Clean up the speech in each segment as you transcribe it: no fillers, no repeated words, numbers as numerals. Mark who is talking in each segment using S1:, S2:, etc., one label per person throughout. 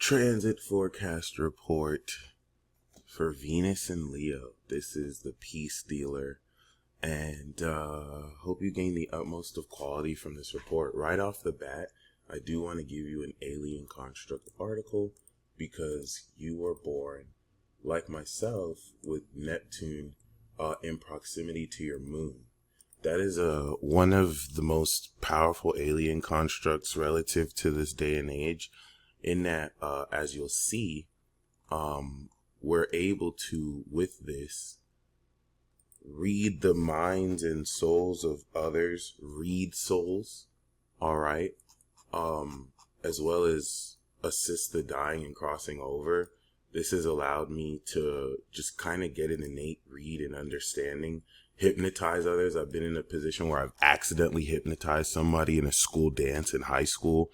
S1: Transit forecast report for Venus and Leo. This is the peace dealer, and hope you gain the utmost of quality from this report. Right off the bat, I do want to give you an alien construct article because you were born, like myself, with Neptune in proximity to your moon. That is one of the most powerful alien constructs relative to this day and age, in that, as you'll see, we're able to, with this, read the minds and souls of others, read souls, all right, as well as assist the dying in crossing over. This has allowed me to just kind of get an innate read and understanding, hypnotize others. I've been in a position where I've accidentally hypnotized somebody in a school dance in high school.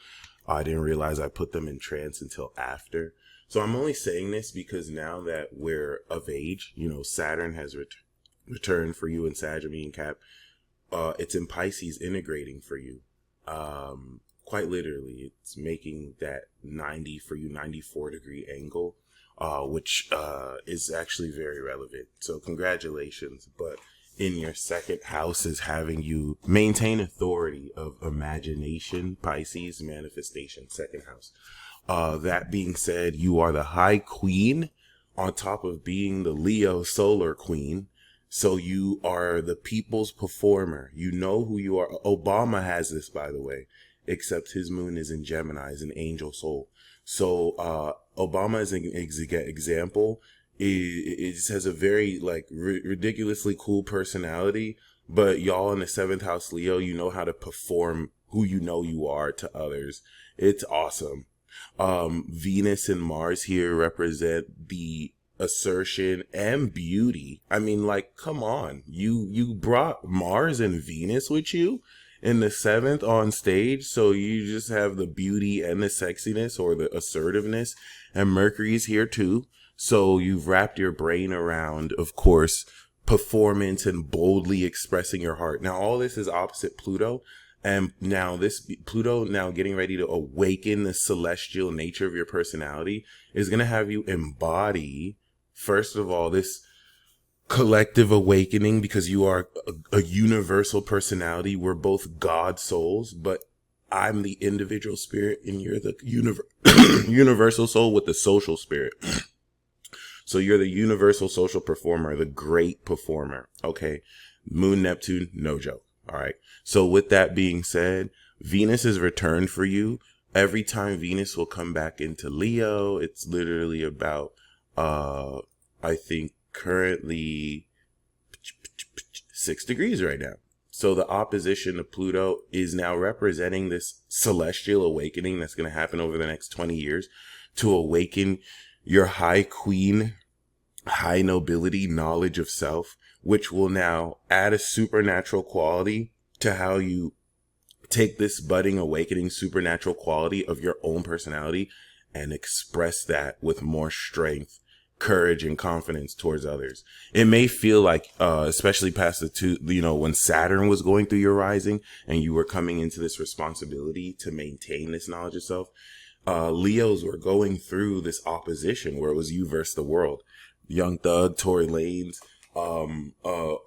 S1: I didn't realize I put them in trance until after. So I'm only saying this because now that we're of age, Saturn has returned for you in Sagittarius and Cap. It's in Pisces integrating for you. Quite literally, it's making that 90 for you, 94-degree angle, which is actually very relevant. So congratulations. But in your second house is having you maintain authority of imagination, Pisces, manifestation, second house. That being said, you are the high queen on top of being the Leo solar queen. So you are the people's performer. You know who you are. Obama has this, by the way, except his moon is in Gemini, is an angel soul. So Obama is an example. It just has a very ridiculously cool personality, but y'all in the seventh house Leo, you know how to perform who you know you are to others. It's awesome. Venus and Mars here represent the assertion and beauty. I mean, come on, you brought Mars and Venus with you in the seventh on stage, so you just have the beauty and the sexiness or the assertiveness, and Mercury's here too. So you've wrapped your brain around, of course, performance and boldly expressing your heart. Now, all this is opposite Pluto. And now this Pluto, now getting ready to awaken the celestial nature of your personality, is going to have you embody, first of all, this collective awakening, because you are a universal personality. We're both God souls, but I'm the individual spirit and you're the universal soul with the social spirit. So you're the universal social performer, the great performer. Okay. Moon, Neptune, no joke. All right. So with that being said, Venus is returned for you. Every time Venus will come back into Leo, it's literally about, I think currently 6 degrees right now. So the opposition to Pluto is now representing this celestial awakening that's going to happen over the next 20 years to awaken your high queen, high nobility knowledge of self, which will now add a supernatural quality to how you take this budding awakening supernatural quality of your own personality and express that with more strength, courage, and confidence towards others. It may feel like, especially past the two, when Saturn was going through your rising and you were coming into this responsibility to maintain this knowledge of self, Leos were going through this opposition where it was you versus the world. Young Thug, Tory Lanez,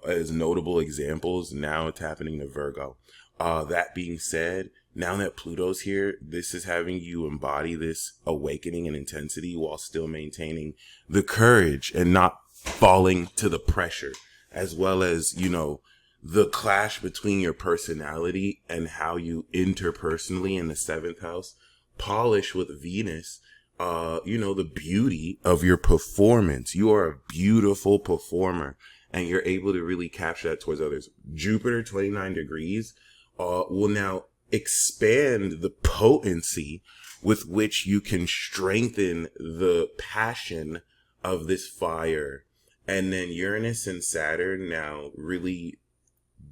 S1: as notable examples. Now it's happening to Virgo. That being said, now that Pluto's here, this is having you embody this awakening and intensity while still maintaining the courage and not falling to the pressure, as well as, the clash between your personality and how you interpersonally in the seventh house polish with Venus, the beauty of your performance. You are a beautiful performer and you're able to really capture that towards others. Jupiter, 29 degrees, will now expand the potency with which you can strengthen the passion of this fire. And then Uranus and Saturn now really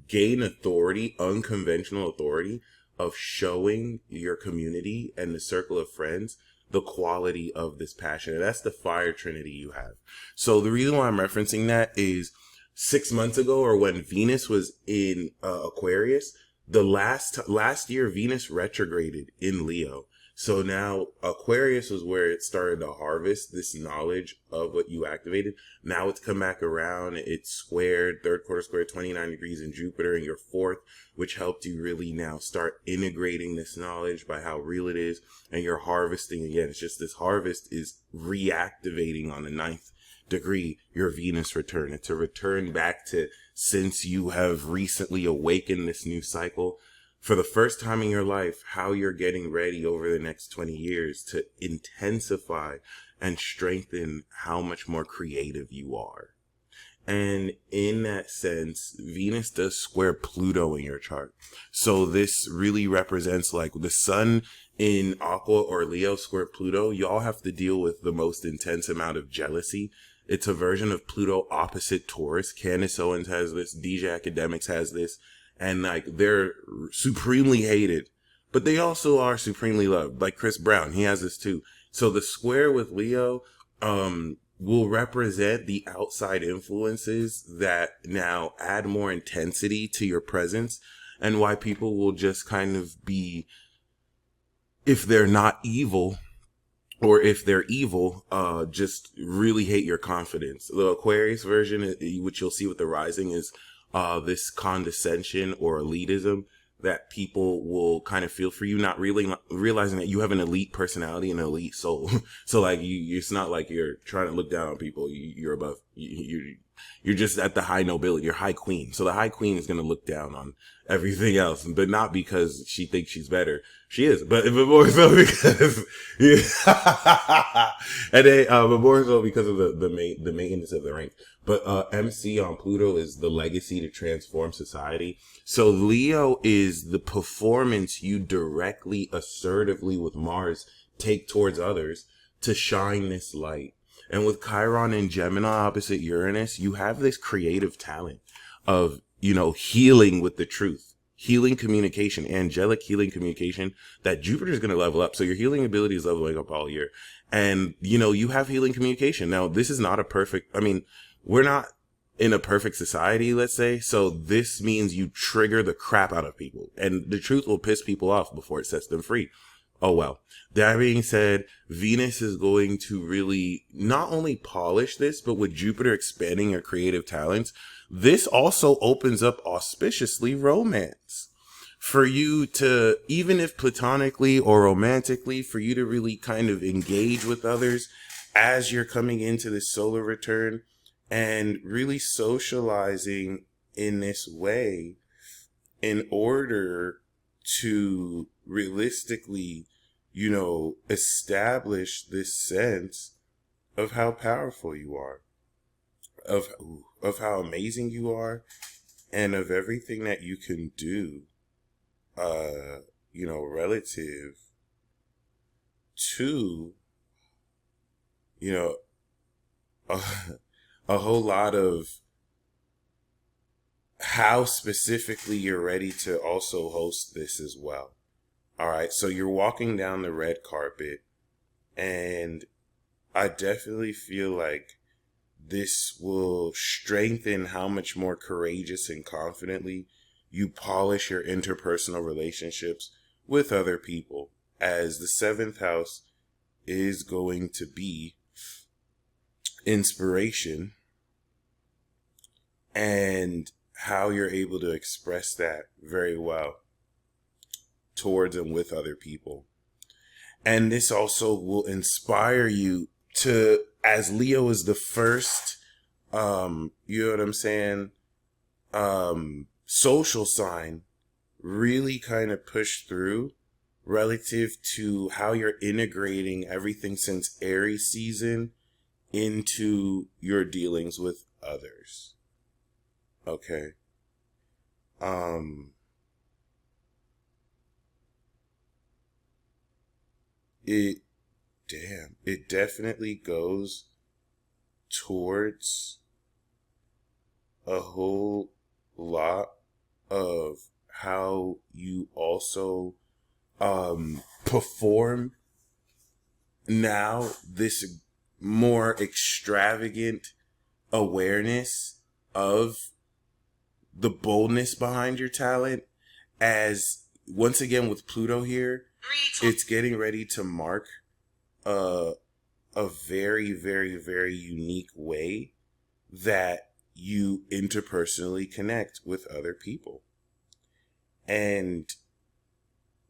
S1: gain authority, unconventional authority, of showing your community and the circle of friends the quality of this passion. And that's the fire trinity you have. So the reason why I'm referencing that is 6 months ago, or when Venus was in Aquarius, the last year Venus retrograded in Leo. So now Aquarius was where it started to harvest this knowledge of what you activated. Now it's come back around. It's squared, third quarter squared, 29 degrees in Jupiter in your fourth, which helped you really now start integrating this knowledge by how real it is. And you're harvesting again. It's just this harvest is reactivating on the ninth degree your Venus return. It's a return back to, since you have recently awakened this new cycle, for the first time in your life, how you're getting ready over the next 20 years to intensify and strengthen how much more creative you are. And in that sense, Venus does square Pluto in your chart. So this really represents like the sun in Aqua or Leo square Pluto. Y'all have to deal with the most intense amount of jealousy. It's a version of Pluto opposite Taurus. Candace Owens has this. DJ Academics has this. And like they're supremely hated, but they also are supremely loved. Like Chris Brown, he has this too. So the square with Leo will represent the outside influences that now add more intensity to your presence, and why people will just kind of be, if they're not evil, or if they're evil, just really hate your confidence. The Aquarius version, which you'll see with the rising, is this condescension or elitism that people will kind of feel for you, not really realizing that you have an elite personality and an elite soul. So like it's not like you're trying to look down on people. You're above. You're just at the high nobility. You're high queen. So the high queen is going to look down on everything else, but not because she thinks she's better. She is, but more so because, and then, but more so because of the maintenance of the rank. But MC on Pluto is the legacy to transform society. So Leo is the performance you directly, assertively with Mars take towards others to shine this light. And with Chiron and Gemini opposite Uranus, you have this creative talent of, healing with the truth, healing communication, angelic healing communication that Jupiter is going to level up. So your healing ability is leveling up all year. And, you have healing communication. Now, this is not a perfect, we're not in a perfect society, let's say. So this means you trigger the crap out of people, and the truth will piss people off before it sets them free. Oh, well, that being said, Venus is going to really not only polish this, but with Jupiter expanding your creative talents, this also opens up auspiciously romance for you to, even if platonically or romantically, for you to really kind of engage with others as you're coming into this solar return and really socializing in this way in order to realistically, establish this sense of how powerful you are, of how amazing you are, and of everything that you can do, relative to, a whole lot of how specifically you're ready to also host this as well. All right. So you're walking down the red carpet, and I definitely feel like this will strengthen how much more courageous and confidently you polish your interpersonal relationships with other people, as the seventh house is going to be inspiration, and how you're able to express that very well towards and with other people. And this also will inspire you to, as Leo is the first, social sign, really kind of push through relative to how you're integrating everything since Aries season into your dealings with others. Okay. It definitely goes towards a whole lot of how you also perform now, this more extravagant awareness of the boldness behind your talent, as once again with Pluto here, It's getting ready to mark a very, very, very unique way that you interpersonally connect with other people. And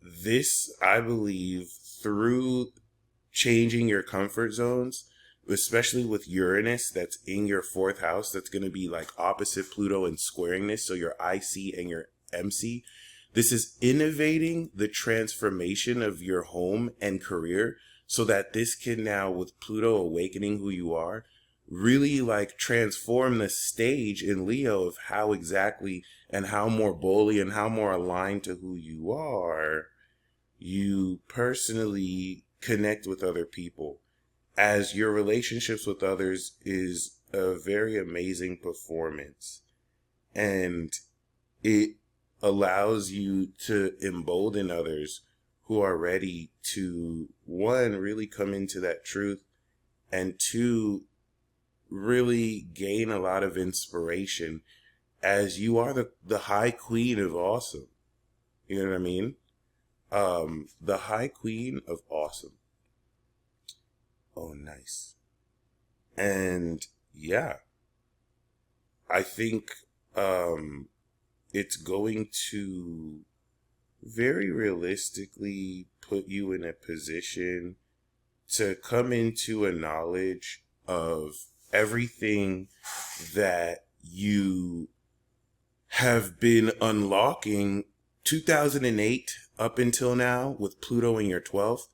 S1: this, I believe, through changing your comfort zones, especially with Uranus that's in your fourth house, that's going to be like opposite Pluto and squaring this, so your IC and your MC. This is innovating the transformation of your home and career so that this can now, with Pluto awakening who you are, really like transform the stage in Leo of how exactly and how more boldly and how more aligned to who you are you personally connect with other people, as your relationships with others is a very amazing performance, and it allows you to embolden others who are ready to, one, really come into that truth, and two, really gain a lot of inspiration, as you are the high queen of awesome. You know what I mean? The high queen of awesome. Oh, nice. And yeah, I think it's going to very realistically put you in a position to come into a knowledge of everything that you have been unlocking 2008 up until now with Pluto in your 12th.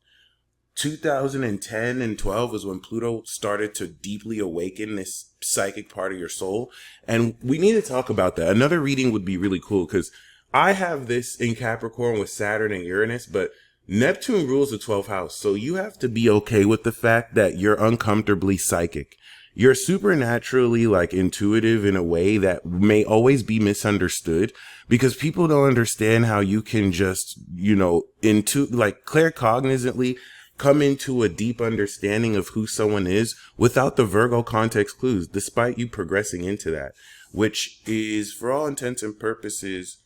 S1: 2010 and 12 was when Pluto started to deeply awaken this psychic part of your soul. And we need to talk about that. Another reading would be really cool because I have this in Capricorn with Saturn and Uranus, but Neptune rules the 12th house. So you have to be okay with the fact that you're uncomfortably psychic. You're supernaturally like intuitive in a way that may always be misunderstood because people don't understand how you can just, like claircognizantly come into a deep understanding of who someone is without the Virgo context clues, despite you progressing into that, which is for all intents and purposes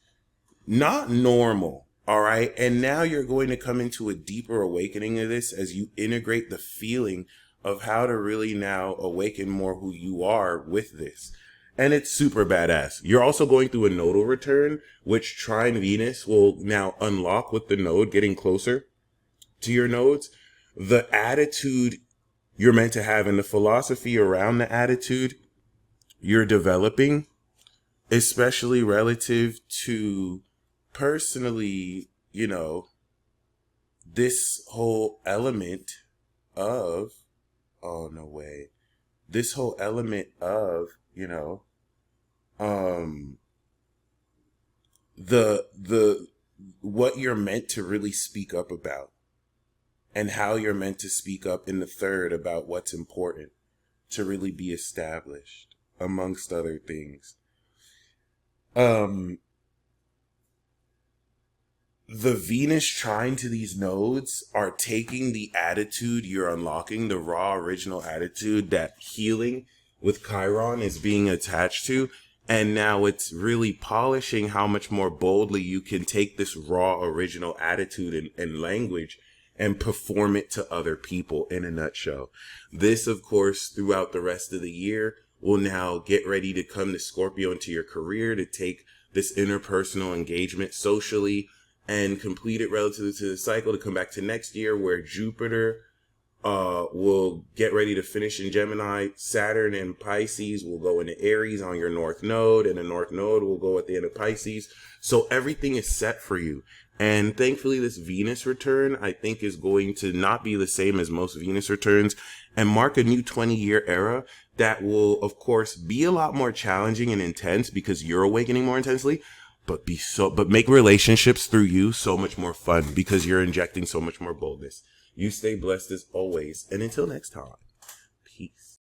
S1: not normal. All right. And now you're going to come into a deeper awakening of this as you integrate the feeling of how to really now awaken more who you are with this. And it's super badass. You're also going through a nodal return, which trine Venus will now unlock with the node getting closer to your nodes. The attitude you're meant to have and the philosophy around the attitude you're developing, especially relative to personally, this whole element of, oh, no way. This whole element of, the what you're meant to really speak up about and how you're meant to speak up in the third about what's important to really be established, amongst other things. The Venus trine to these nodes are taking the attitude you're unlocking, the raw original attitude that healing with Chiron is being attached to. And now it's really polishing how much more boldly you can take this raw original attitude and language and perform it to other people in a nutshell. This, of course, throughout the rest of the year will now get ready to come to Scorpio into your career to take this interpersonal engagement socially and complete it relative to the cycle to come back to next year where Jupiter will get ready to finish in Gemini. Saturn and Pisces will go into Aries on your North Node, and the North Node will go at the end of Pisces. So everything is set for you. And thankfully, this Venus return, I think, is going to not be the same as most Venus returns and mark a new 20-year era that will, of course, be a lot more challenging and intense because you're awakening more intensely. But make relationships through you so much more fun because you're injecting so much more boldness. You stay blessed as always. And until next time, peace.